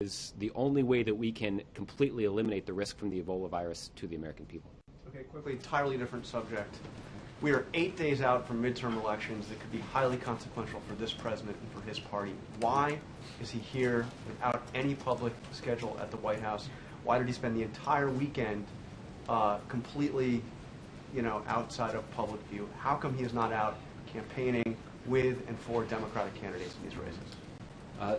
is the only way that we can completely eliminate the risk from the Ebola virus to the American people. Okay, quickly, entirely different subject. We are 8 days out from midterm elections that could be highly consequential for this president and for his party. Why is he here without any public schedule at the White House? Why did he spend the entire weekend completely, outside of public view? How come he is not out campaigning with and for Democratic candidates in these races?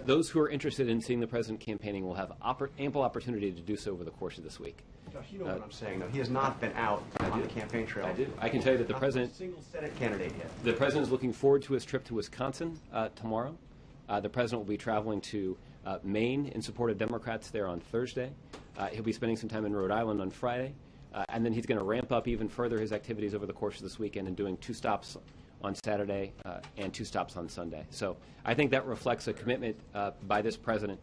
Those who are interested in seeing the president campaigning will have ample opportunity to do so over the course of this week. Josh, you know what I'm saying, though. He has not been out on the campaign trail. I do. I can tell you that the president, a single Senate candidate yet. The president is looking forward to his trip to Wisconsin tomorrow. The president will be traveling to Maine in support of Democrats there on Thursday. He'll be spending some time in Rhode Island on Friday. And then he's going to ramp up even further his activities over the course of this weekend and doing 2 stops on Saturday and 2 stops on Sunday. So I think that reflects a commitment by this president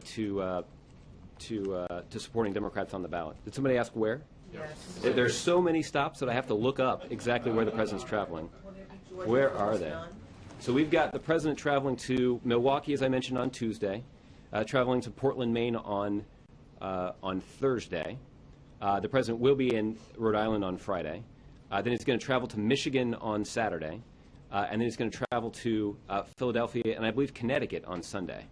to supporting Democrats on the ballot. Did somebody ask where? Yes. There's so many stops that I have to look up exactly where the president's traveling. Where are they? So we've got the president traveling to Milwaukee, as I mentioned, on Tuesday, traveling to Portland, Maine on Thursday. The president will be in Rhode Island on Friday. Then he's going to travel to Michigan on Saturday. And then he's going to travel to Philadelphia and I believe Connecticut on Sunday.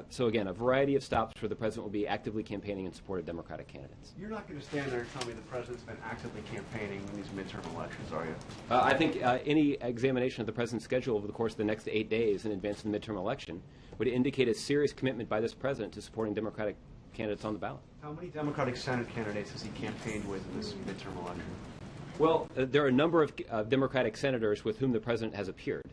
So again, a variety of stops where the president will be actively campaigning in support of Democratic candidates. You're not going to stand there and tell me the president's been actively campaigning in these midterm elections, are you? I think any examination of the president's schedule over the course of the next 8 days in advance of the midterm election would indicate a serious commitment by this president to supporting Democratic candidates on the ballot. How many Democratic Senate candidates has he campaigned with in this midterm election? Well, there are a number of Democratic senators with whom the president has appeared.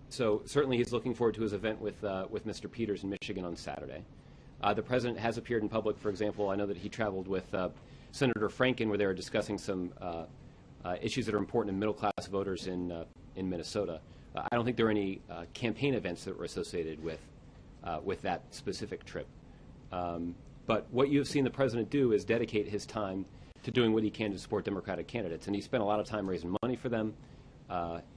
So certainly he's looking forward to his event with Mr. Peters in Michigan on Saturday. The president has appeared in public. For example, I know that he traveled with Senator Franken where they were discussing some issues that are important to middle-class voters in Minnesota. I don't think there are any campaign events that were associated with that specific trip. But what you have seen the president do is dedicate his time to doing what he can to support Democratic candidates. And he spent a lot of time raising money for them.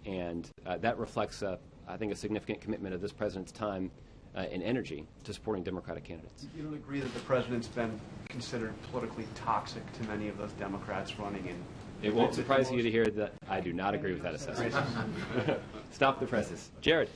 And that reflects, I think, a significant commitment of this president's time and energy to supporting Democratic candidates. You don't agree that the president's been considered politically toxic to many of those Democrats running in? It won't surprise you to hear that I do not agree with that assessment. Stop the presses. Jared.